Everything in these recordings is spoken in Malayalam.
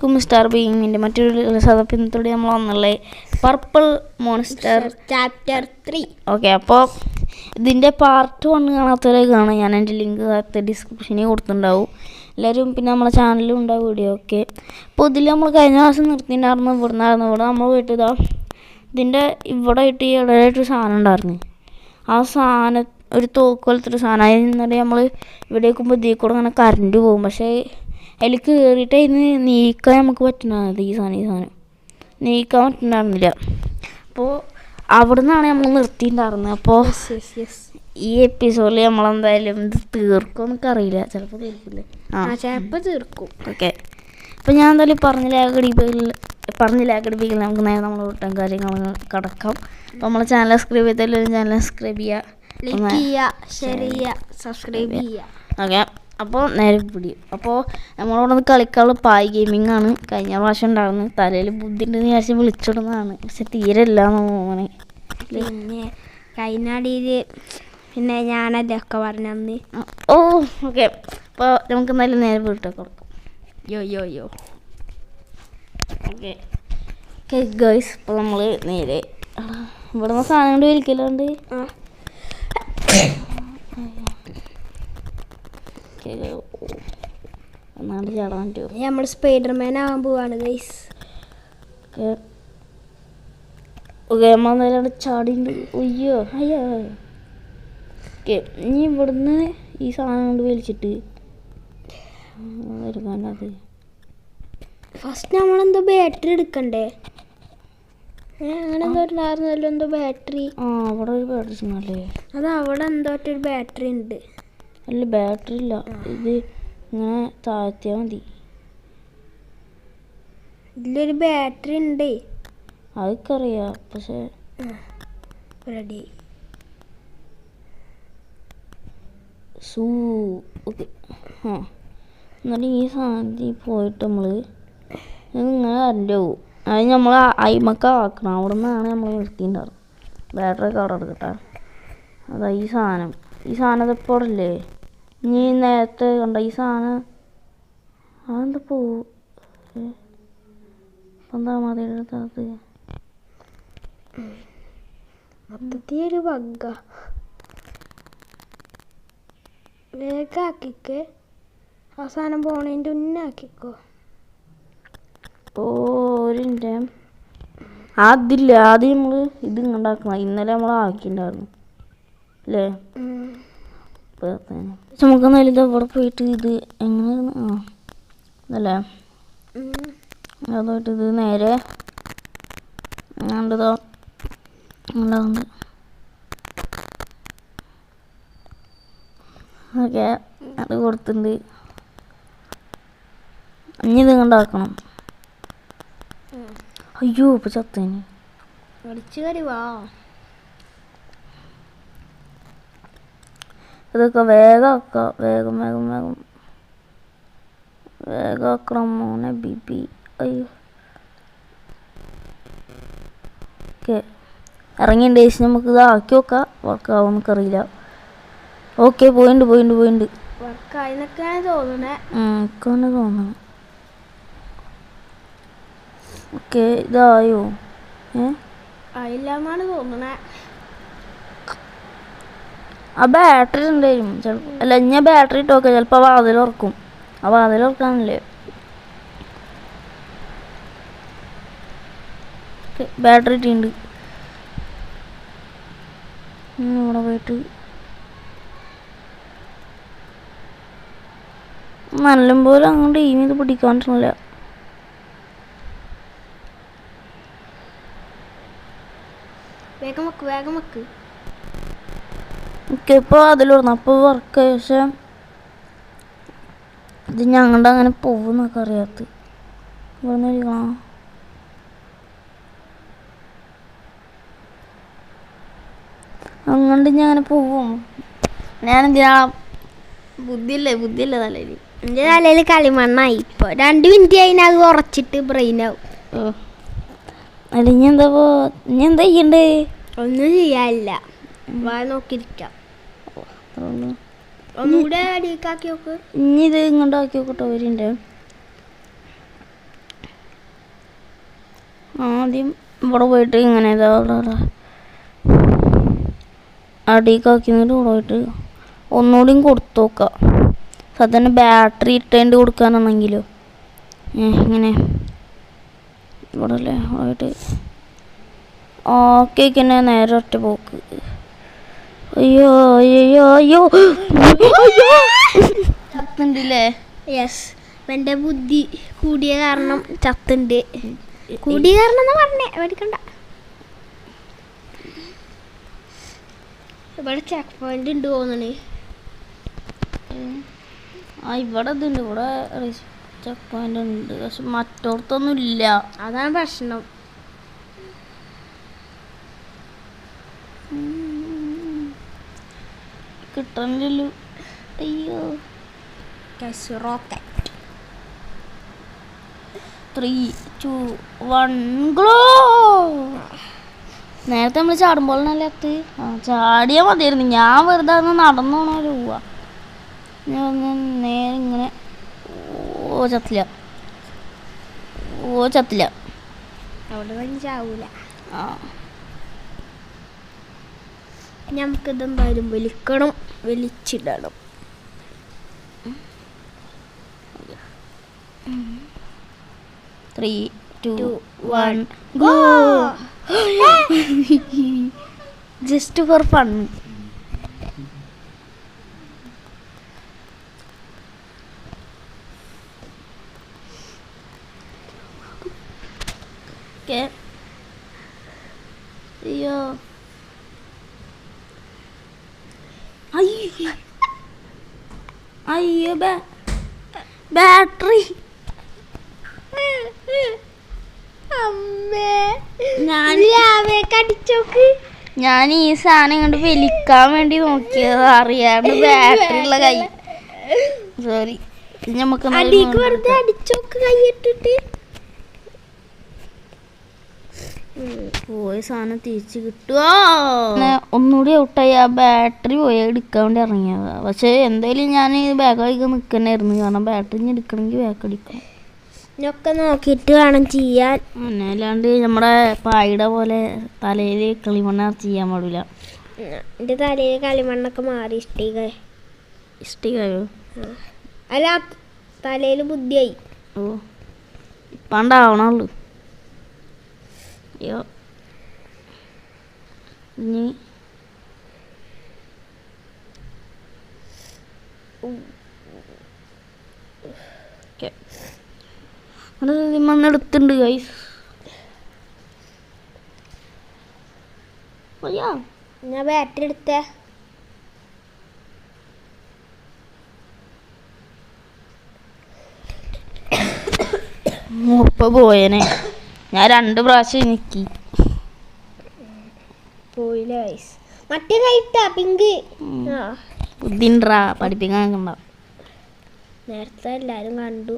ും സ്റ്റാർ ബീങ്ങിൻ്റെ മറ്റൊരു സദപ്പിന്നത്തോടെ നമ്മൾ വന്നുള്ളത് പർപ്പിൾ മോൺസ്റ്റർ ചാപ്റ്റർ 3. ഓക്കെ, അപ്പോൾ ഇതിൻ്റെ പാർട്ട് 1 കാണാത്തവരെ കാണാം. ഞാൻ എൻ്റെ ലിങ്ക് ഡിസ്ക്രിപ്ഷനിൽ കൊടുത്തിട്ടുണ്ടാവും. എല്ലാവരും പിന്നെ നമ്മളെ ചാനലിലും ഉണ്ടാവും വീഡിയോ ഒക്കെ. അപ്പോൾ ഇതിൽ നമ്മൾ കഴിഞ്ഞ പ്രാവശ്യം നിർത്തിയിട്ടുണ്ടായിരുന്നു. ഇവിടെ നമ്മൾ പോയിട്ട് ഇതിൻ്റെ ഇവിടെ ആയിട്ട് ഈ ഇടയിലായിട്ടൊരു സാധനം ഉണ്ടായിരുന്നു. ആ സാധനം ഒരു തോക്ക് പോലത്തെ ഒരു സാധനം. അതിൽ നമ്മൾ ഇവിടെ വെക്കുമ്പോൾ ഇതിൽ കൂടെ അങ്ങനെ കറണ്ട് പോകും. പക്ഷേ അതിൽ കയറിയിട്ട് അതിന് നീക്കാൻ നമുക്ക് പറ്റുന്നത് ഈ സാധനം നീക്കാൻ പറ്റുന്നുണ്ടായിരുന്നില്ല. അപ്പോൾ അവിടെ നിന്നാണ് നമ്മൾ നിർത്തിയിട്ടുണ്ടായിരുന്നത്. അപ്പോൾ ഈ എപ്പിസോഡിൽ നമ്മളെന്തായാലും ഇത് തീർക്കും എന്നൊക്കെ അറിയില്ല. ചിലപ്പോൾ തീർക്കില്ലേ? ചിലപ്പോൾ തീർക്കും. ഓക്കെ, അപ്പോൾ ഞാൻ എന്തായാലും പറഞ്ഞ ലാഗടിപ്പിക്കില്ല. നമുക്ക് നേരെ നമ്മൾ ഒട്ടും കാര്യങ്ങൾ കിടക്കാം. അപ്പോൾ നമ്മളെ ചാനൽ സബ്സ്ക്രൈബ് ചെയ്താലും ചാനൽ സബ്സ്ക്രൈബ് ചെയ്യുക, ലൈക്ക് ചെയ്യുക, ഷെയർ ചെയ്യുക, സബ്സ്ക്രൈബ് ചെയ്യുക. ഓക്കെ, അപ്പോൾ നേരെ പിടിയും. അപ്പോൾ നമ്മളോട് കളിക്കാനുള്ള പായ് ഗെയിമിംഗ് ആണ്. കഴിഞ്ഞ പ്രാവശ്യം ഉണ്ടായിരുന്നു. തലയിൽ ബുദ്ധി ഉണ്ടെന്ന് വിചാരിച്ച് വിളിച്ചിടുന്നതാണ്. പക്ഷെ തീരെ ഇല്ല എന്ന് തോന്നണേ. പിന്നെ കഴിഞ്ഞ പിന്നെ ഞാനല്ലേ ഒക്കെ പറഞ്ഞന്ന്. ഓ ഓക്കെ, അപ്പോൾ നമുക്ക് എന്തായാലും നേരെ വീട്ടിൽ കൊടുക്കാം. യോ ഓക്കെ ഗൈസ്, ഇപ്പോൾ നമ്മൾ നേരെ ഇവിടെ നിന്ന് സാധനം കൊണ്ട് വലിക്കലുണ്ട്. ഒന്നാണ്ട് ചാടാൻ പറ്റുമോ? നമ്മൾ സ്പൈഡർമാൻ ആകാൻ പോവാണ് ഗൈസ്. ഓക്കെ, നമ്മൾ നേരെ ചാടിണ്ട്. അയ്യോ ഓക്കെ, ഇനി ഇവിടുന്ന് ഈ സാധനം കൊണ്ട് വലിച്ചിട്ട് എടുക്കാനത് ഫസ്റ്റ് നമ്മളെന്തോ ബാറ്ററി എടുക്കണ്ടേ? അങ്ങനെ എന്തോ ഉണ്ടായിരുന്നല്ലോ, എന്തോ ബാറ്ററി. അവിടെ ഒരു ബാറ്ററി സിഗ്നല്ലേ? അത് അവിടെ എന്തോ ഒരു ബാറ്ററി ഉണ്ട്. അല്ല, ബാറ്ററി ഇല്ല. ഇത് ഇങ്ങനെ താഴ്ത്തിയാൽ മതി. ഇതിലൊരു ബാറ്ററി ഉണ്ട്. അതൊക്കെ അറിയാം, പക്ഷെ റെഡി. ഓക്കെ, എന്നിട്ട് ഈ സാധനത്തിൽ പോയിട്ട് നമ്മൾ ഇങ്ങനെ കറണ്ട് പോകും. അത് നമ്മൾ അയിമക്ക ആക്കണം. അവിടെ നിന്നാണ് നമ്മൾ നിർത്തിയിട്ടുണ്ടാവും. ബാറ്ററി ഒക്കെ അവിടെ എടുക്കട്ടെ. അതാ ഈ സാധനം ഇതിപ്പോൾ അവിടെ ഇല്ലേ? ഇനി നേരത്തെ കണ്ട ഈ സാധനം അതെന്താ പോവും? എന്താ മതിയെടുത്തത്? മൊത്തത്തിൽ ഒരു ബഗ്ഗ. വേഗാക്കിക്ക് അവസാനം പോണേൻ്റെ ഉന്നാക്കിക്കോ. ഓരിൻ്റെ അതില്ല, ആദ്യം നമ്മൾ ഇത് ഉണ്ടാക്കണം. ഇന്നലെ നമ്മൾ ആക്കിയിട്ടുണ്ടായിരുന്നു അല്ലേ? നമുക്ക് എന്നാലും ഇത് അവിടെ പോയിട്ട് ഇത് എങ്ങനെ അല്ലേ അതുമായിട്ട് ഇത് നേരെ ഉണ്ടാവുന്നുണ്ട്. ഓക്കെ, അത് കൊടുത്തിട്ടുണ്ട്. ഇനി ഇത് ഉണ്ടാക്കണം. അയ്യോ, ഇപ്പം ചത്തേന്. ഇതൊക്കെ വേഗം ആക്കണം മോനെ ബിബി. അയ്യോ, ഓക്കെ ഇറങ്ങിയിട്ട് നമുക്ക് ഇത് ആക്കി നോക്കാം. വർക്കാവും നമുക്കറിയില്ല. ഓക്കെ, പോയിണ്ട് തോന്നണം. ഓക്കെ, ഇതായോ? ആയില്ലെന്നാണ് തോന്നണേ. ആ ബാറ്ററി ഉണ്ടായിരുന്നു ചിലപ്പോൾ. അല്ല, ഞാൻ ബാറ്ററി ഇട്ട് നോക്കാം. ചിലപ്പോൾ വാതിലുറക്കും. ആ വാതിലുറക്കാനല്ലേ? ബാറ്ററി ഇട്ടുണ്ട്. ഇവിടെ പോയിട്ട് നല്ലപോലെ അങ്ങോട്ട് എയിം ചെയ്ത് പിടിക്കാൻ പറ്റുന്നില്ല. വേഗം വെക്ക്. ഓക്കെ, ഇപ്പോൾ അതിലിടണം. അപ്പോൾ വർക്ക്. പക്ഷേ ഇത് ഞങ്ങളുടെ അങ്ങനെ പോകുന്നൊക്കെ അറിയാത്ത ഇവിടെ നിന്ന് ഇരിക്കണം. അങ്ങോട്ട് ഞാൻ അങ്ങനെ പോവും. ഞാനെന്തിനാ ബുദ്ധിയില്ല തലയിൽ. എൻ്റെ തലയിൽ കളിമണ്ണായി. ഇപ്പോൾ 2 മിനിറ്റ് കഴിഞ്ഞാൽ അത് ഉറച്ചിട്ട് ബ്രെയിനാവും. അല്ല, ഇനി എന്താ ചെയ്യണ്ടേ? ഒന്നും ചെയ്യാനില്ല, നോക്കിയിരിക്കാം. ഒന്നുകൂടെ അടിക്കാക്കി നോക്ക്. ഇനി ഇത് ഇങ്ങോട്ടാക്കി നോക്കട്ടോ. അവരുണ്ട് ആദ്യം ഇവിടെ പോയിട്ട് ഇങ്ങനെ ഇതാ അടിക്കാക്കിന്നിട്ട് ഇവിടെ പോയിട്ട് ഒന്നുകൂടിയും കൊടുത്തു നോക്കാം. സാധാരണ ബാറ്ററി ഇട്ടേണ്ടി കൊടുക്കാനാണെങ്കിലോ ഇങ്ങനെ ഇവിടെ അല്ലേ പോയിട്ട് ഓക്കെ തന്നെ നേരെ ഒറ്റ പോക്ക്. അയ്യോ അയ്യോ അയ്യോ ചത്തുണ്ടല്ലേ? യെസ്, എൻ്റെ ബുദ്ധി കൂടിയ കാരണം ചത്തുണ്ട്. കൂടിയ കാരണം എന്ന് പറഞ്ഞേ മേടിക്കണ്ട. ഇവിടെ ചെക്ക് പോയിന്റ് ഉണ്ട് തോന്നണേ. ഇവിടെ ഇതുണ്ട്, ഇവിടെ ചെക്ക് പോയിന്റ് ഉണ്ട്, പക്ഷെ മറ്റോടത്തൊന്നും ഇല്ല. അതാണ് പ്രശ്നം. കിട്ടണില്ലല്ലോ. അയ്യോ. Rocket 3, 2, 1 glow. നേരത്തെ നമ്മൾ ചാടുമ്പോഴല്ലേ അത് ചാടിയാൽ മതിയായിരുന്നു. ഞാൻ വെറുതെ ഒന്ന് നടന്നു പോണോ പോവാ. ഞാൻ ഒന്ന് നേരെ ഇങ്ങനെ ചത്തില്ല. ചത്തില്ല. അവിടെ ചാവൂല. ആ നമുക്കിതെന്തായാലും വലിക്കണം, വലിച്ചിടണം. 3, 2, 1 ഗോ. Just for fun. അയ്യോ അയ്യോ ബാറ്ററി. ഞാൻ ഈ സാധനം കണ്ട് വലിക്കാൻ വേണ്ടി നോക്കിയത്, അറിയാണ്ട് ബാറ്ററി ഉള്ള കൈ. സോറി. നമുക്ക് വെറുതെ അടിച്ചോക്ക് കൈയിട്ടിട്ട് പോയ സാധനം തിരിച്ച് കിട്ടുമോ. ഒന്നുകൂടി ഔട്ടായി. ആ ബാറ്ററി പോയി എടുക്കാൻ വേണ്ടി ഇറങ്ങിയതാ. പക്ഷെ എന്തായാലും ഞാൻ ബാഗ് അടിക്കാൻ നിൽക്കണായിരുന്നു, കാരണം ബാറ്ററി എടുക്കണമെങ്കിൽ ബാഗ് അടിക്കണം. ഒക്കെ നോക്കിയിട്ട് വേണം ചെയ്യാൻ. അല്ലാണ്ട് നമ്മുടെ പായുടെ പോലെ തലയിൽ കളിമണ്ണ ചെയ്യാൻ പാടില്ല. എൻ്റെ തലയിൽ കളിമണ്ണൊക്കെ മാറി ഇഷ്ടികയോ? അല്ല, തലയിൽ ബുദ്ധിയായി. ഓ ഇപ്പാണ്ടാവണുള്ളൂ. അയ്യോ ഇനി മണ്ണെടുത്തുണ്ട് ഗൈസ്. അയ്യോ ഞാൻ ബാറ്ററി എടുത്തേ. ഇപ്പൊ പോയേനെ. ഞാൻ 2 പ്രാവശ്യം നിക്കി പോയില്ല ഗൈസ്. മറ്റേ കൈട്ടാ പിങ്ക്. ബുദ്ധിണ്ടാ പഠിപ്പിക്കാൻ കണ്ട. നേരത്തെ എല്ലാരും കണ്ടു.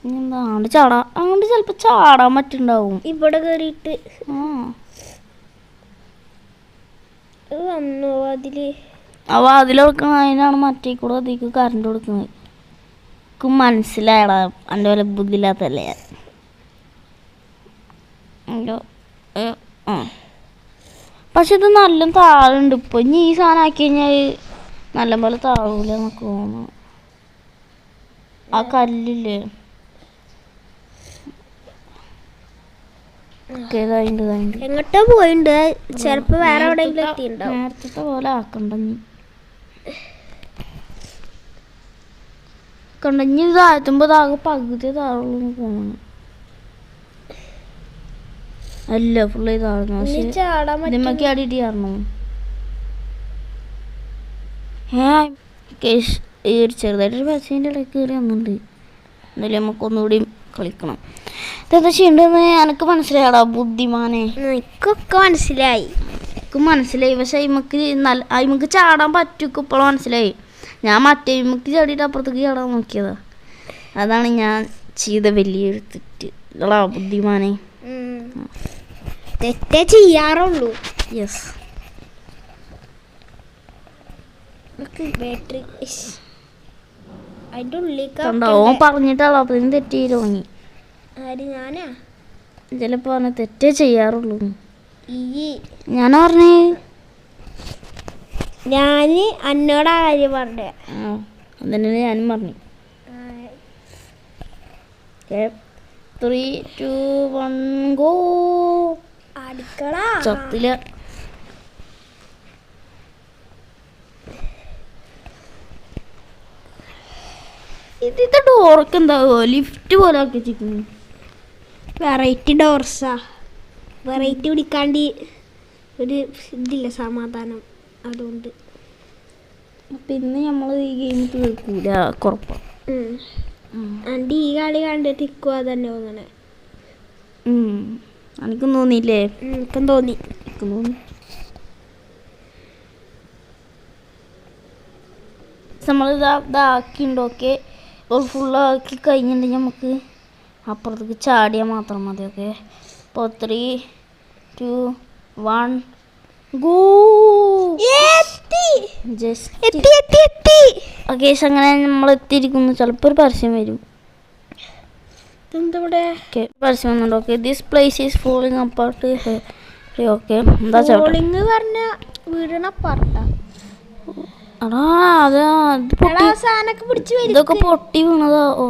അങ്ങോട്ട് ചാടാ, അങ്ങോട്ട് ചിലപ്പോ ചാടാൻ പറ്റുണ്ടാവും. ഇവിടെ കേറിയിട്ട് വന്നോ അതില്. അതിൽ കൊടുക്കണ അതിനാണ് മറ്റേ കൂടെ അതിക്ക് കറണ്ട് കൊടുക്കുന്നത്. മനസ്സിലായടാ, എൻ്റെ പോലെ ബുദ്ധിയില്ലാത്തല്ലേ ഞാൻ. പക്ഷെ ഇത് നല്ല താഴുണ്ട് ഇപ്പൊ. ഇനി ഈ സാധനം ആക്കി കഴിഞ്ഞാൽ നല്ല പോലെ താഴൂല എന്നൊക്കെ തോന്നുന്നു. ആ കല്ലില്ലേ എങ്ങോട്ടോ പോയിണ്ട്. ചെലപ്പോ വേറെ എവിടെയെങ്കിലും എത്തിണ്ടാവും. നേരത്തെ പോലെ ആക്കണ്ട. കണ്ടഞ്ഞി താഴ്ത്തുമ്പോ താകെ പകുതി താഴുള്ളൂ തോന്നുന്നു. അല്ല ഫുള്ള് താഴ്ന്നു. പക്ഷെ അടിയിട്ട് കയറണോ? ഒരു ചെറുതായിട്ടൊരു പശേൻ്റെ ഇടയിൽ കയറി വന്നിട്ടുണ്ട്. എന്തായാലും നമുക്കൊന്നുകൂടി കളിക്കണം. ഇതെന്താ ചെയ്യണ്ടെന്ന് എനിക്ക് മനസ്സിലായടാ ബുദ്ധിമാനെ. എനിക്കൊക്കെ മനസ്സിലായി. എനിക്ക് മനസ്സിലായി. പക്ഷെ അയിമക്ക് ചാടാൻ പറ്റും ഇപ്പോഴും മനസ്സിലായി. ഞാൻ മറ്റേ അയിമക്ക് ചാടിയിട്ട് അപ്പുറത്തേക്ക് ചാടാൻ നോക്കിയതാ. അതാണ് ഞാൻ ചെയ്ത വലിയൊരു തെറ്റ്. ബുദ്ധിമാനെ. തെറ്റേ ചെയ്യാറുള്ളൂ. യെസ്. ബാറ്ററി അതിൻ്റെ ഉള്ളിൽ ഓൻ പറഞ്ഞിട്ടുള്ള അപ്പം തെറ്റി തുടങ്ങി. ആര് ഞാനാ? ചിലപ്പോൾ പറഞ്ഞ തെറ്റേ ചെയ്യാറുള്ളൂ. ഈ ഞാനാ പറഞ്ഞേ. ഞാൻ എന്നോടാ കാര്യം പറഞ്ഞേ. അതന്നെ ഞാനും പറഞ്ഞു. 3, 2, 1 ഗോ. അടുക്കള ചത്തില്ല. ഇതിന്റെ ഡോറൊക്കെ എന്താവോ ലിഫ്റ്റ് പോലെ ആക്കി വെച്ചിരിക്കുന്നു. വെറൈറ്റി ഡോർസാ. വെറൈറ്റി പിടിക്കാണ്ട് ഒരു ഇതില്ല സമാധാനം. അതുകൊണ്ട് അപ്പം ഇന്ന് നമ്മൾ ഈ ഗെയിം തീർക്കൂല കുറപ്പ. എൻ്റെ ഈ കളി കണ്ടിട്ട് ഇക്കും അതന്നെ തോന്നണേ. എനിക്കും തോന്നിയില്ലേ? എനിക്കും തോന്നി. നമ്മൾ ഇതാക്കിണ്ടോക്കെ ഫുള്ളാക്കി കഴിഞ്ഞിട്ടുണ്ടെങ്കിൽ നമുക്ക് അപ്പുറത്തേക്ക് ചാടിയാൽ മാത്രം മതി. ഓക്കെ, അപ്പോൾ 3, 2, 1 ഗോ. ഓക്കെ, അങ്ങനെ നമ്മൾ എത്തിയിരിക്കുന്നു. ചിലപ്പോൾ ഒരു പരസ്യം വരും. ഓക്കെ, പരസ്യം വന്നുണ്ട്. Okay, this place is falling apart. Okay, എന്താ പറഞ്ഞ വീടിനപ്പാർട്ടാ. അടാ അതാ ഇതൊക്കെ പൊട്ടി വീണതാ. ഓ,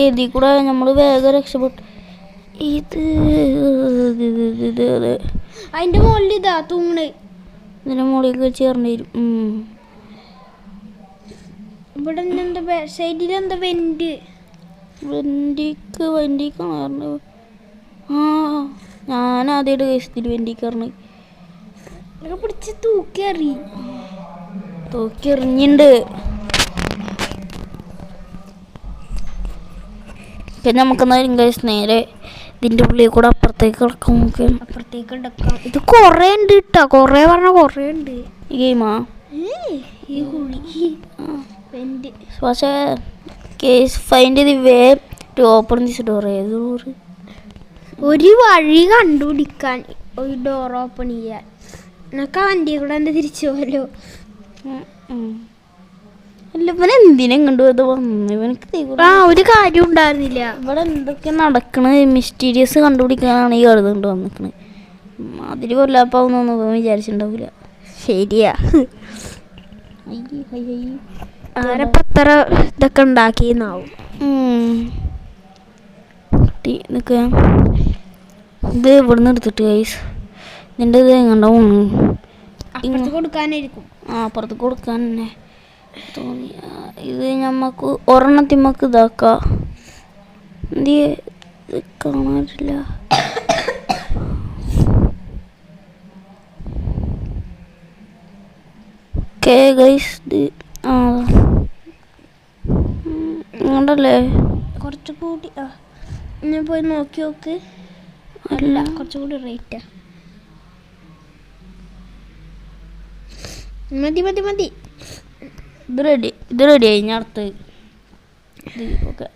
ഇതിൽ കൂടെ നമ്മൾ വേഗം രക്ഷപ്പെട്ടു. അതിന്റെ മുകളിൽ ഇതാ തൂണ്. ഇതിന്റെ മുകളിലേക്ക് ചേർന്ന് വരും. ഇവിടെ എന്താ സൈഡിൽ എന്താ വെന്റിക്കാണ്. ഞാൻ ആദ്യമായിട്ട് കേസിൽ വെന്റിക്കാറിന് പിടിച്ച് തൂക്കിയെറിഞ്ഞിണ്ട്. പിന്നെ നമുക്കെന്നാലും കേസ് നേരെ ഇതിൻ്റെ ഉള്ളിൽ കൂടെ അപ്പുറത്തേക്ക് കിടക്കാം. നമുക്ക് അപ്പുറത്തേക്ക് കിടക്കാം. ഇത് കൊറേ ഉണ്ട് കേട്ടോ. കൊറേ പറഞ്ഞ കൊറേ ഉണ്ട് ഈ ഗെയിമാ. ഈ കുഴി പക്ഷേ കേസ് find the way to open this door. ഏത് ഡോർ? ഒരു വഴി കണ്ടുപിടിക്കാൻ ഒരു ഡോർ ഓപ്പൺ ചെയ്യാൻ. എന്നൊക്കെ വണ്ടി കൂടെ എൻ്റെ തിരിച്ചു പോലോ. അല്ല, ഇവൻ എന്തിനും കണ്ടു വന്നു? ഇവനക്ക് ഒരു കാര്യം ഉണ്ടായിരുന്നില്ല. ഇവിടെ എന്തൊക്കെ നടക്കണ മിസ്റ്റീരിയസ് കണ്ടുപിടിക്കാനാണ് ഈ കഴുതുകൊണ്ട് വന്നിക്കണത്. അതിൽ കൊല്ലാപ്പാവുന്നൊന്നും ഇവൻ വിചാരിച്ചിട്ടുണ്ടാവില്ല. ശരിയാ. ആരപ്പത്ര ഇതൊക്കെ ഉണ്ടാക്കിയെന്നാവും. ഇത് ഇവിടുന്ന് എടുത്തിട്ട് ഗൈസ് ഇതിൻ്റെ ഇത് എങ്ങണ്ടാവും കൊടുക്കാനായിരിക്കും. അപ്പുറത്ത് കൊടുക്കാൻ തന്നെ തോന്നി. ഇത് ഞമ്മക്ക് ഒരെണ്ണത്തിമ്മക്ക് ഇതാക്കാം. എന്ത് കാണാറില്ല. ഓക്കെ ഗൈസ്, ഇത് ഇങ്ങോട്ടല്ലേ? കുറച്ചുകൂടി ഞാൻ പോയി നോക്കി നോക്ക്. അല്ല, കുറച്ചുകൂടി റേറ്റാ. മതി. ഇത് റെഡി ആയി. ഞാൻ അടുത്ത് ഓക്കെ.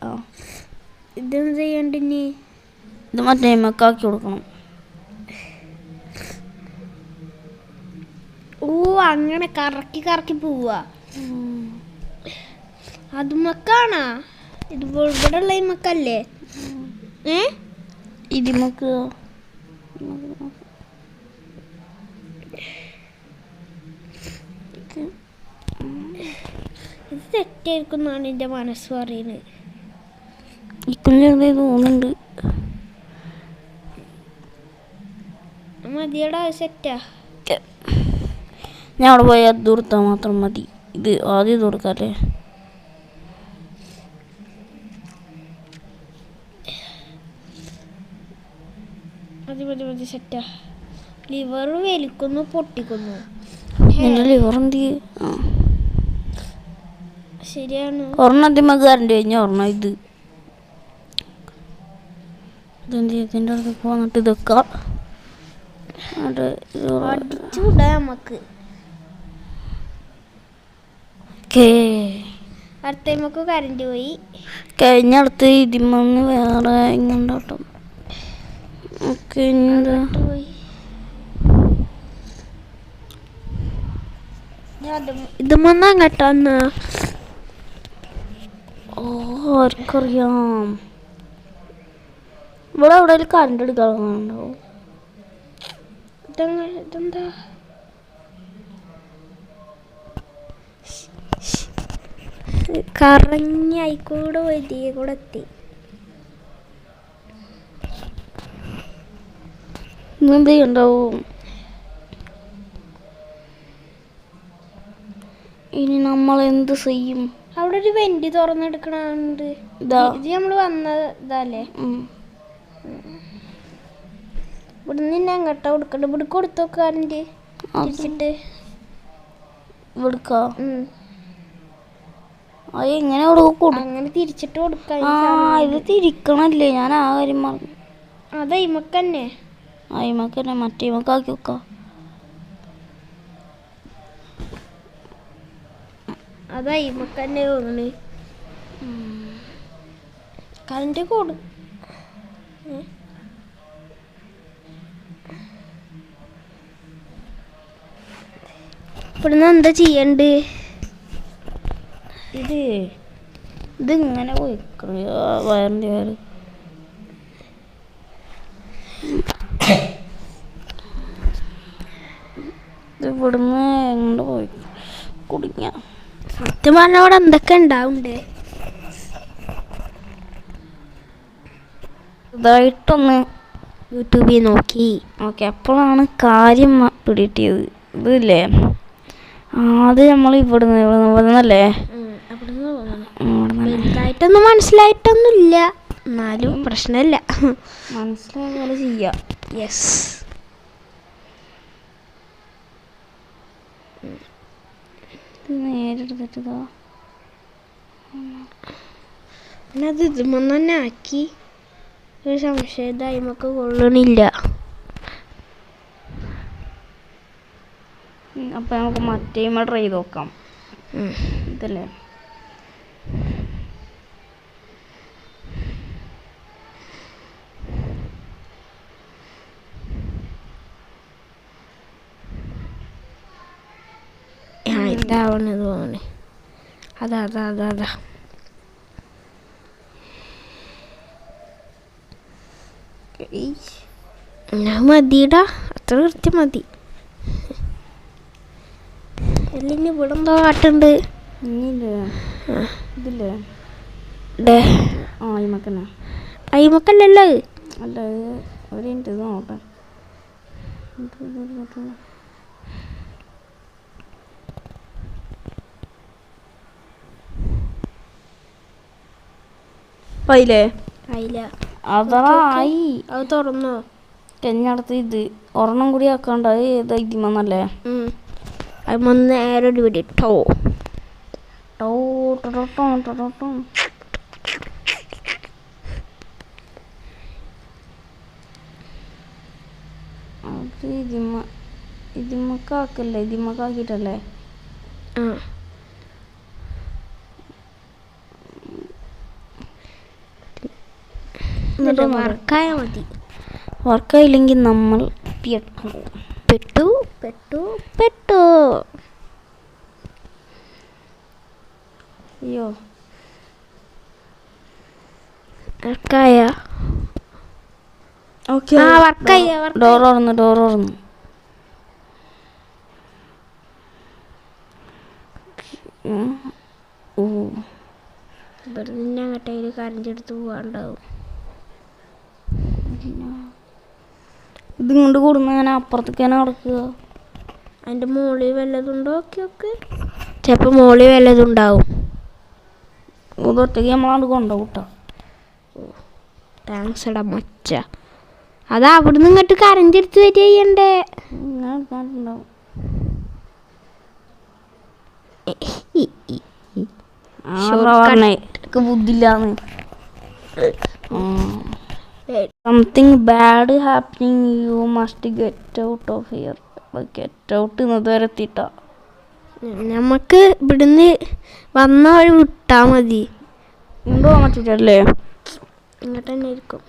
ഇതെന്ത് ചെയ്യണ്ട? ഇത് മറ്റേ മക്കാക്കി കൊടുക്കണം. അങ്ങനെ കറക്കി പോവാ. അത് മക്കാണാ? ഇത് ഇവിടെ ഉള്ള മക്കല്ലേ? ഇതിമക്ക് ഇത് തെറ്റായിരിക്കുന്നാണ് എൻ്റെ മനസ്സ് പറയുന്നത്. ഇക്കുഞ്ഞെ തോന്നുന്നുണ്ട്. മതിയടാ, സെറ്റാ. ഞാൻ അവിടെ പോയി അത് കൊടുത്താൽ മാത്രം മതി. ഇത് ആദ്യം ഇത് കൊടുക്കാല്ലേ? മതി സെറ്റാ. ലിവർ വലിക്കുന്നു, പൊട്ടിക്കുന്നു. ലിവർ എന്ത് ശരിയാണ്. ഒരെണ്ണം അതിമക്ക് കറണ്ട് കഴിഞ്ഞ ഒരെണ്ണം ഇത് ഇതെന്ത് ഇതിൻ്റെ അടുത്തൊക്കെ വന്നിട്ട് ഇതൊക്കെ അടിച്ചുവിടാ നമുക്ക്. അടുത്തേക്ക് കറണ്ട് പോയി. കഴിഞ്ഞ അടുത്ത് ഇതിമന്ന് വേറെ ഇങ്ങോട്ടോട്ടം. ഓക്കെ, ഇത് മൊന്നാ കേട്ടോ. ഓ ആർക്കറിയാം. ഇവിടെ എവിടെ കറണ്ട് എടുക്കാറുണ്ടാവും. ഇതെന്താ കറങ്ങി ആയിക്കൂടെ വരിയെ കൂടെ എത്തി. എന്ത് ചെയ്യണ്ടാവും. ഇനി നമ്മൾ എന്ത് ചെയ്യും? അവിടെ ഒരു വെന്റ് തുറന്നെടുക്കണുണ്ട്. ഇത് നമ്മള് വന്നതല്ലേ? ഇവിടുന്ന് തന്നെ അങ്ങോട്ടാ കൊടുക്കണ്ട. ഇവിടെ കൊടുത്തോക്കാറുണ്ട് തിരിച്ചിട്ട്. കൊടുക്കാ അത് എങ്ങനെ അങ്ങനെ തിരിച്ചിട്ട് കൊടുക്കാം. ഇത് തിരിക്കണല്ലേ? ഞാൻ ആ കാര്യം പറഞ്ഞു. അത് അയിമക്കന്നെ അയിമക്കന്നെ മറ്റേമക്കാക്കി വെക്കാം. അത് അയിമക്കന്നെ തോന്നണ്. കറണ്ട് കൊടു ഇവിടുന്ന് എന്താ ചെയ്യണ്ട്? ഇതിങ്ങനെ പോയിക്കണ വയറിൻ്റെ വയറ്. ഇവിടുന്ന് എങ്ങോട്ട് പോയി കുടുങ്ങിയ. സത്യം പറഞ്ഞ അവിടെ എന്തൊക്കെ ഉണ്ടാവുണ്ട്. ഇതായിട്ടൊന്ന് യൂട്യൂബിൽ നോക്കി അപ്പോഴാണ് കാര്യം പിടികിട്ടിയത്. ഇതില്ലേ ആദ്യം നമ്മൾ ഇവിടുന്നല്ലേ വലുതായിട്ടൊന്നും മനസ്സിലായിട്ടൊന്നുമില്ല. എന്നാലും പ്രശ്നമില്ല. മനസ്സിലായ പോലെ ചെയ്യാം. യെസ്. നേരെടുത്തിട്ടതാ പിന്നെ അത് ഇതുമെന്ന് തന്നെ ആക്കി. ഒരു സംശയം അയിമക്ക് കൊള്ളണില്ല. അപ്പൊ നമുക്ക് മറ്റേ ട്രൈ ചെയ്ത് നോക്കാം. ഇതല്ലേ ഇതാവണത് തോന്നണേ. അതാ അതാ അതാ അതാ മതിടാ. അത്ര കൃത്യം മതി. അല്ലെങ്കിൽ ഇവിടെ എന്തോ കാട്ടുണ്ട്. അയിമക്കല്ലല്ലോ. അല്ല ഒരു മിനിറ്റ് ഇത് നോട്ടെ. ആയില്ലേ? അതായി. അത് തുറന്നോ? കഴിഞ്ഞടുത്ത് ഇത് ഒരെണ്ണം കൂടി ആക്കാണ്ട്. അത് ഏതാ ഇതിമന്നല്ലേ? അത് നേരെ ഒരു പിടി ടോ ടോ ടോ ടോ ടോ ടോ. അത് ഇതിമക്കാക്കല്ലേ? ഇതിമക്കാക്കിട്ടല്ലേ? വർക്കായ മതി. വർക്കായില്ലെങ്കിൽ നമ്മൾ പെട്ടു. അയ്യോ വർക്കായ. ഓക്കെ വർക്കായ. ഡോർ തുറന്നു. ഇവിടെ നിന്ന് അങ്ങോട്ടേക്ക് കരഞ്ഞെടുത്ത് പോവാണ്ടാവും. ഇതിങ്ങോട്ട് കൂടുന്ന ഞാൻ അപ്പുറത്തേക്ക് നടക്കുക. അതിൻ്റെ മുകളിൽ വല്ലതുണ്ടോ? ഓക്കെ ചിലപ്പോൾ മുകളിൽ വല്ലതുണ്ടാവും. ഇതൊറ്റയ്ക്ക് നമ്മളാണ്ട് കൊണ്ടുപോകും കേട്ടോ. താങ്ക്സ് എടാ മച്ച. അതാ അവിടുന്ന് ഇങ്ങോട്ട് കരഞ്ഞെടുത്ത് വരിക ചെയ്യണ്ടേ. ബുദ്ധില്ലാന്ന്. Something bad happening you must get out of here. Get out ഇന്നത് വരെ എത്തിയിട്ടാ. നമുക്ക് ഇവിടുന്ന് വന്ന വഴി വിട്ടാ മതി. ഇങ്ങോട്ട് പോകാൻ പറ്റിട്ടല്ലേ? ഇങ്ങോട്ട് തന്നെ ഇരിക്കും.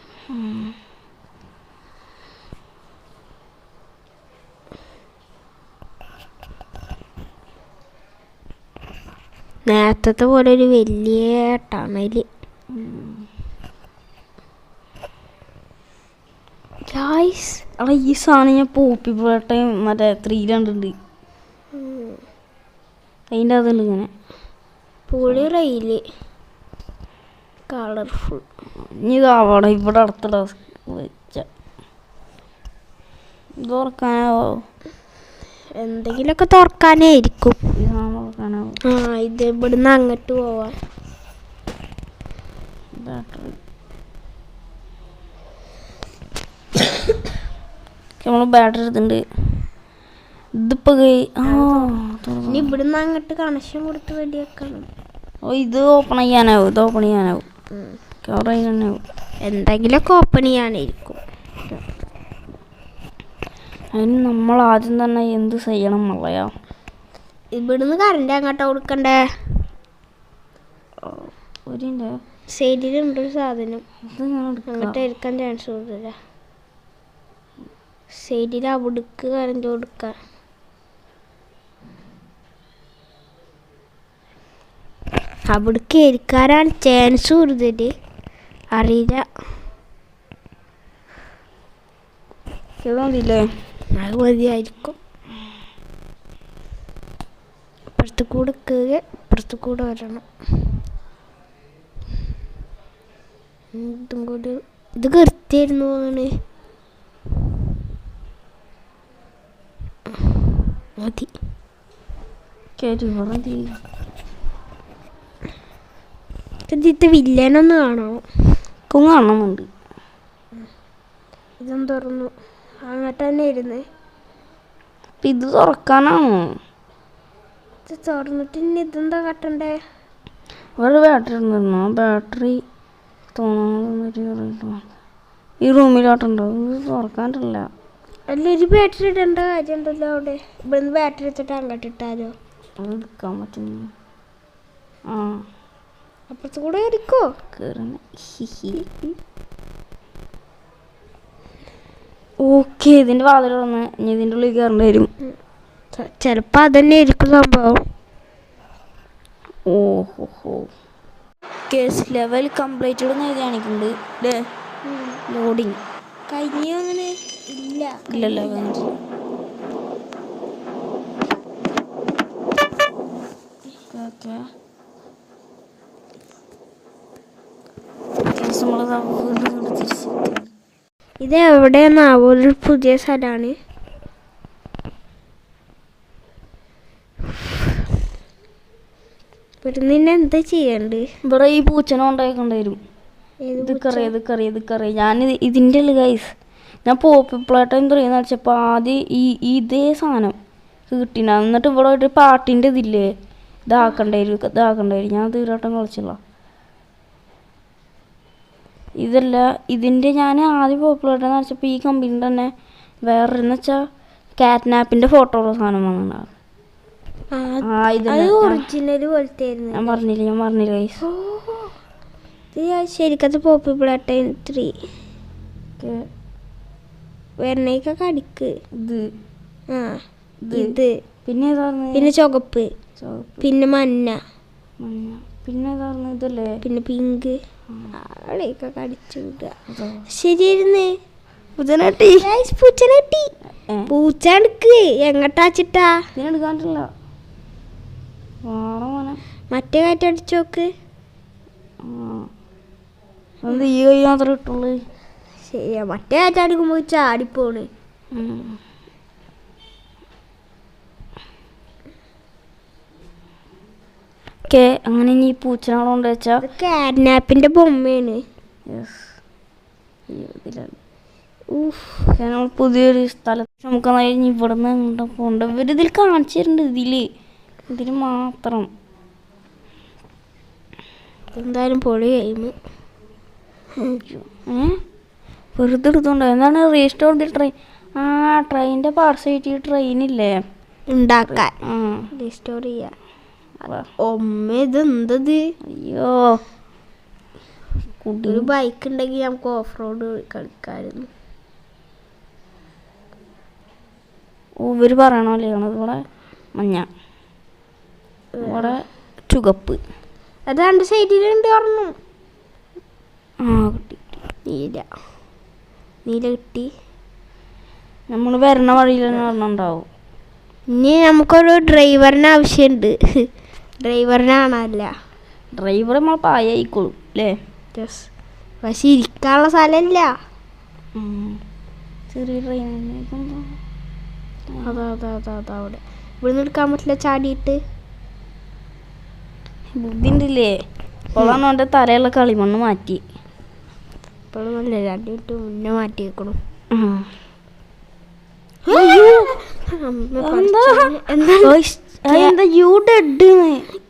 നേരത്തെ പോലെ ഒരു വലിയ ടണല്. ഗായ്സ് അല്ല ഈ സാധനം ഞാൻ പോപ്പി പ്ലേട്ടയും മറ്റേ 3 കണ്ടിട്ടുണ്ട്. അതിൻ്റെ അതുണ്ട് ഇങ്ങനെ പുളി റെയില് കളർഫുൾ. ഇനി ഇതാവണം ഇവിടെ അടുത്തിട വെച്ച ഇത് തുറക്കാനാവോ? എന്തെങ്കിലുമൊക്കെ തുറക്കാനായിരിക്കും. ഈ സാധനം തുറക്കാനാവോ? ഇത് ഇവിടുന്ന് അങ്ങോട്ട് പോവാം. ബാറ്ററി നമ്മൾ ബാറ്ററി എടുത്തിട്ടുണ്ട്. ഇതിപ്പോ ഇനി ഇവിടുന്ന് അങ്ങോട്ട് കണക്ഷൻ കൊടുത്ത് റെഡിയാക്കണം. ഇത് ഓപ്പൺ ചെയ്യാനാവും. ഇത് ഓപ്പൺ ചെയ്യാനാവും. കവർ ചെയ്യാനാവും. എന്തെങ്കിലുമൊക്കെ ഓപ്പൺ ചെയ്യാനായിരിക്കും. അതിന് നമ്മൾ ആദ്യം തന്നെ എന്ത് ചെയ്യണം മള്ളയാ? ഇവിടുന്ന് കറണ്ട് അങ്ങോട്ട് കൊടുക്കണ്ടേ? ഒരു സൈഡിലുണ്ടൊരു സാധനം. ഇത് ഞാൻ അങ്ങോട്ട് എടുക്കാൻ ചാൻസ് കൂടുതല. സൈഡിൽ അവിടേക്ക് കറണ്ട് കൊടുക്കാൻ. അവിടേക്ക് ഇരിക്കാനാണ് ചാൻസ് കൂടുതൽ. അറിയില്ല. മതിയില്ലേ? അത് മതിയായിരിക്കും. ഇപ്പുറത്ത് കൂടെ കയറി ഇപ്പുറത്ത് കൂടെ വരണം. ഇതും കൂടി ഇത് കൃത്യമായിരുന്നു തോന്നണേ. മതി. ഇതിത്തെ വില്ലനൊന്ന് കാണണോ? കാണുന്നുണ്ട്. ഇതും തുറന്നു. അങ്ങോട്ട് തന്നെ ഇരുന്ന്. ഇത് തുറക്കാനാണോ? ഇത് തുറന്നിട്ട് ഇനി ഇതെന്താ കട്ടണ്ടേ? ഒരു ബാറ്ററി ഉണ്ടായിരുന്നു. ആ ബാറ്ററി തോന്നുന്നു ഈ റൂമിലോട്ടുണ്ടോ? ഇത് തുറക്കാനില്ല. അല്ല, ഒരു ബാറ്ററി ഇടേണ്ട കാര്യമുണ്ടല്ലോ അവിടെ. ഇവിടുന്ന് ബാറ്ററി എടുത്തിട്ട് അങ്ങോട്ട് ഇട്ടാലോ? അത് എടുക്കാൻ പറ്റുന്നു. അപ്പുറത്ത് കൂടെ കയറിക്കോ. ഓക്കെ, ഇതിന്റെ വാതിൽ തുറന്ന് ഇനി ഇതിൻ്റെ ഉള്ളിൽ കയറേണ്ടി വരും. ചിലപ്പോ അതന്നെ ആയിരിക്കും സംഭവം. ഓഹോ, കേസ് ലെവൽ കംപ്ലീറ്റഡ് എന്ന് എഴുതി കാണിക്കുന്നുണ്ട്. ലോഡിങ് കഴിഞ്ഞോ? അങ്ങനെ ഇല്ലല്ലോ. ഇത് എവിടെയാണാവോ? ഒരു പുതിയ സ്ഥലമാണ്. ഇവിടുന്ന് എന്താ ചെയ്യണ്ട്? ഇവിടെ ഈ പൂച്ചനെ ഉണ്ടായിക്കൊണ്ടു വരും. ഇത് ഞാൻ ഇതിൻ്റെ ഉള്ളിൽ ഗൈസ് ഞാൻ പോപ്പി പ്ലേട്ട എന്തെന്ന് വെച്ചപ്പോൾ ആദ്യം ഇതേ സാധനം കിട്ടിന. എന്നിട്ട് ഇവിടെ ഒരു പാട്ടിൻ്റെ ഇതില്ലേ, ഇതാക്കണ്ടായിരുന്നു. ഞാൻ തീരാട്ടം കളിച്ചില്ല. ഇതല്ല ഇതിൻ്റെ. ഞാൻ ആദ്യം പോപ്പി പ്ലേട്ട എന്ന് വെച്ചപ്പോൾ ഈ കമ്പനി തന്നെ വേറെന്ന് വെച്ചാൽ കാറ്റ്നാപ്പിൻ്റെ ഫോട്ടോ ഉള്ള സാധനം വന്നിട്ടുണ്ടാകും. ഞാൻ പറഞ്ഞില്ല ഗൈസ്. ശരിക്കത്തെ പോപ്പി പ്ലേട്ട 3 വെണ്ണയ്ക്കൊക്കെ അടിക്ക്. ഇത് പിന്നെ ചുവപ്പ്, പിന്നെ മഞ്ഞ, പിന്നെ ഇതല്ലേ, പിന്നെ പിങ്ക്. അവിടെയൊക്കെ അടിച്ചു വിടുക. ശരിയായിരുന്നേ. പൂച്ച എടുക്ക്. എങ്ങട്ടാച്ചിട്ടാ? എടുക്കാണ്ടില്ല. മറ്റേ കാറ്റടിച്ചു നോക്ക്. ഈ കൈ മാത്രമേ ഇട്ടുള്ളൂ. ശരിയാ, മറ്റേ കാറ്റടിക്കുമ്പോ ചാടിപ്പോണ്. അങ്ങനെ ഈ പൂച്ചനാളെ കൊണ്ട് വെച്ചാ കാറ്റ്നാപ്പിന്റെ ബൊമ്മയാണ്. നമ്മൾ പുതിയൊരു സ്ഥലത്ത് നമുക്ക് ഇവിടെ നിന്ന് പോകണ്ട. ഇവരിതിൽ കാണിച്ചിട്ടുണ്ട്. ഇതിൽ മാത്രം എന്തായാലും പൊളി കഴിയുമ്പോ വെറുതെ എടുത്തോണ്ടോ. എന്താണ് റീസ്റ്റോർ ദി ട്രെയിൻ? ട്രെയിനിന്റെ പാർട്സ് ആയിട്ട് ഈ ട്രെയിനില്ലേ ഉണ്ടാക്കാൻ റീസ്റ്റോർ ചെയ്യാൻ. ഇതെന്തത്? അയ്യോ, ഒരു ബൈക്ക് ഉണ്ടെങ്കിൽ നമുക്ക് ഓഫ് റോഡ് കളിക്കാമായിരുന്നു. ഇവര് പറയണല്ലേ ഇവിടെ മഞ്ഞ, ഇവിടെ ചുവപ്പ്. അത് രണ്ട് സൈഡിലുണ്ട് പറഞ്ഞു. ആ കിട്ടി. നീല കിട്ടി. നമ്മൾ വരണ വഴിയിൽ തന്നെ പറഞ്ഞുണ്ടാവും. ഇനി നമുക്കൊരു ഡ്രൈവറിന് ആവശ്യമുണ്ട്. ഡ്രൈവറിനാണല്ല, ഡ്രൈവർ നമ്മൾ പായായിക്കോളും അല്ലേ? പക്ഷെ ഇരിക്കാനുള്ള സ്ഥലമില്ല. ചെറിയ ട്രെയിൻ അതാ അവിടെ ഇവിടുന്ന് എടുക്കാൻ പറ്റില്ല. ചാടിയിട്ട് ബുദ്ധി ഉണ്ടല്ലേ? അപ്പോഴാണ് അവൻ്റെ തലയുള്ള കളിമണ്ണ് മാറ്റി. ഇപ്പോഴും അല്ലേ, 2 മിനിറ്റ് മുന്നേ മാറ്റി വെക്കണം.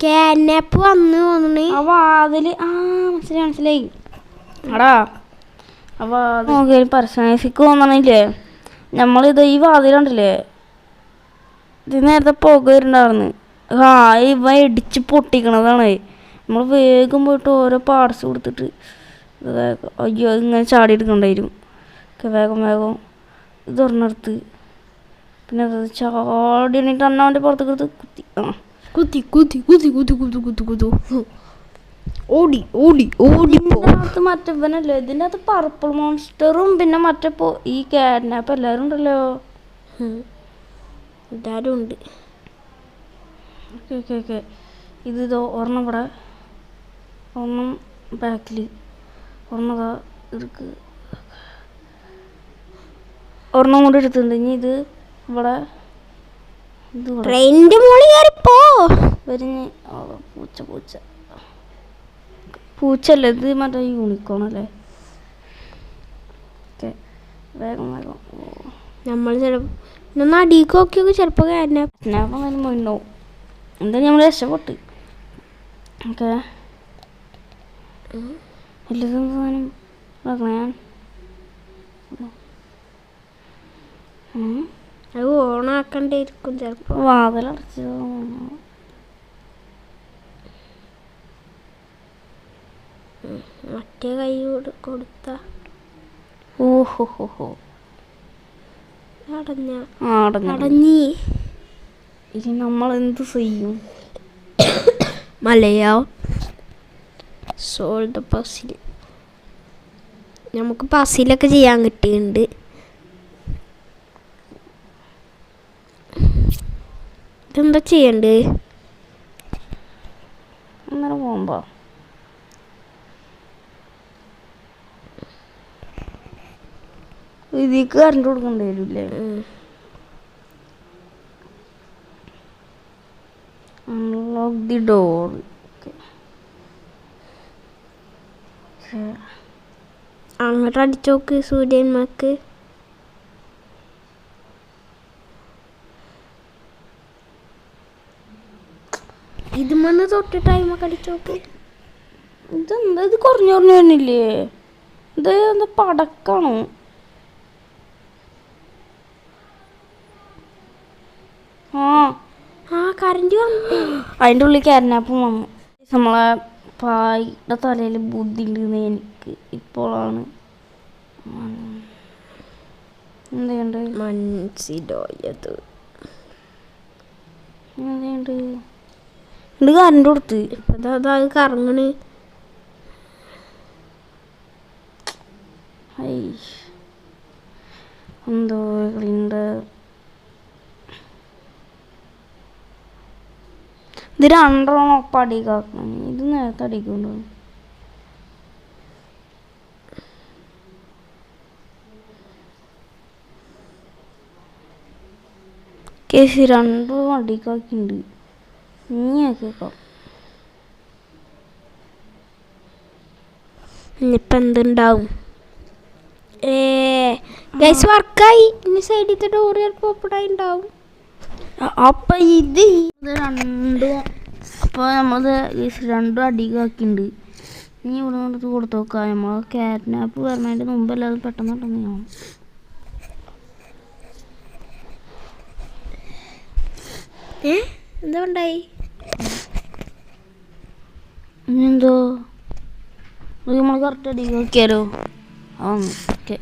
കാഡ്നാപ്പ് വന്നു തോന്നണേ. ആ വാതില് മനസ്സിലായി. എടാ ആ വാതിൽ പരസ്യക്ക് തോന്നണില്ലേ? നമ്മളിത് ഈ വാതിലുണ്ടല്ലേ, ഇത് നേരത്തെ പുക വരുന്നുണ്ടായിരുന്നു. ഇവ ഇടിച്ച് പൊട്ടിക്കണതാണ്. നമ്മൾ വേഗം പോയിട്ട് ഓരോ പാർട്സ് കൊടുത്തിട്ട് വേഗം അയ്യോ ഇങ്ങനെ ചാടി എടുക്കണ്ടായിരുന്നു. വേഗം ഇത് തുറന്നെടുത്ത് പിന്നെ അത് ചാടി എണീറ്റ് അണ്ണാവൻ്റെ പുറത്തേക്ക് എടുത്ത് കുത്തി ഓടി മറ്റവനല്ലേ ഇതിൻ്റെ അകത്ത് പർപ്പിൾ മോൺസ്റ്ററും പിന്നെ മറ്റേ ഈ കാഡ്നാപ്പ് എല്ലാവരും ഉണ്ടല്ലോ. എല്ലാവരും ഉണ്ട്. ഓക്കെ ഇത് ഒരെണ്ണം ഇവിടെ, ഒരെണ്ണം ബാക്കിൽ, ഒരെണ്ണം എടുക്ക്, ഒരെണ്ണം കൂടി എടുത്തിട്ടുണ്ട്. ഇനി ഇത് ഇവിടെ ട്രെയിനിന്റെ മുകളിൽ കയറിപ്പോ വരിഞ്ഞ് പൂച്ചല്ലേ ഇത്, മറ്റേ യൂണിക്കോൺ അല്ലേ? ഓക്കെ വേഗം നമ്മൾ ചിലപ്പോൾ അടിക്ക് നോക്കിയൊക്കെ ചിലപ്പോൾ കാഡ്നാപ്പ് മുന്നോ എന്തായാലും നമ്മൾ രക്ഷപ്പെട്ട്. ഓക്കെ എല്ലാതും സാധനം ഞാൻ അത് ഓണാക്കണ്ടായിരിക്കും ചിലപ്പോൾ. വാതിലടച്ചോ? മറ്റേ കൈ കൊടുത്ത ഓഹോ അടഞ്ഞി. ഇനി നമ്മൾ എന്ത് ചെയ്യും? Malayalam solve the puzzle. നമുക്ക് പസിലൊക്കെ ചെയ്യാൻ കിട്ടിയിട്ടുണ്ട്. ഇതെന്താ ചെയ്യണ്ടേ? അങ്ങനെ പോകുമ്പോ ഇതിക്ക് കറണ്ട് കൊടുക്കേണ്ടി വരില്ലേ? Unlock the door. അങ്ങോട്ട് അടിച്ചോക്ക് സൂര്യന്മാർക്ക്. ഇത് മണ്ണ് തൊട്ട് ടൈമൊക്കെ അടിച്ചോക്ക്. ഇതെന്താ ഇത് കുറഞ്ഞു വരുന്നില്ലേ? ഇത് എന്താ പടക്കാണോ? കറണ്ട് വന്നു. അതിൻ്റെ ഉള്ളിൽ കാഡ്നാപ്പും വന്നു. നമ്മളെ പായുടെ തലയിൽ ബുദ്ധി ഉണ്ടെന്ന് എനിക്ക് ഇപ്പോഴാണ് എന്തുണ്ട് മനസ്സിലായത്. എന്തുണ്ട് ഇത് കറണ്ട് കൊടുത്ത് ഇപ്പം അത് കറങ്ങണ്. എന്തോ കളിയുണ്ട്. ഇത് 2 ഒപ്പം അടിക്കാക്കണം. ഇത് നേരത്തെ അടിക്കുന്നുണ്ടോ? കേസ് 2 അടിക്കാക്കിണ്ട്. ഇനിയാക്കിയേക്കാം. ഇനിയിപ്പം എന്തുണ്ടാവും? ഗൈസ് വർക്കായി. ഇനി സൈഡിലത്തെ ഡോറ് ചിലപ്പോൾ ഓപ്പണായി ഉണ്ടാവും. അപ്പം ഇത് 2 അപ്പോൾ നമ്മളത് 2 അടിക്കാക്കിണ്ട്. ഇനി ഇവിടെ നിന്ന് കൊടുത്തു നോക്കാം. നമ്മൾ കാഡ്നാപ്പ് വരണതിൻ്റെ മുമ്പ് എല്ലാവരും പെട്ടെന്ന് ആവും. എന്താ ഉണ്ടായി? എന്തോ നമ്മൾ കറക്റ്റ് അടിക്കാക്കിയാലോ? ഓക്കെ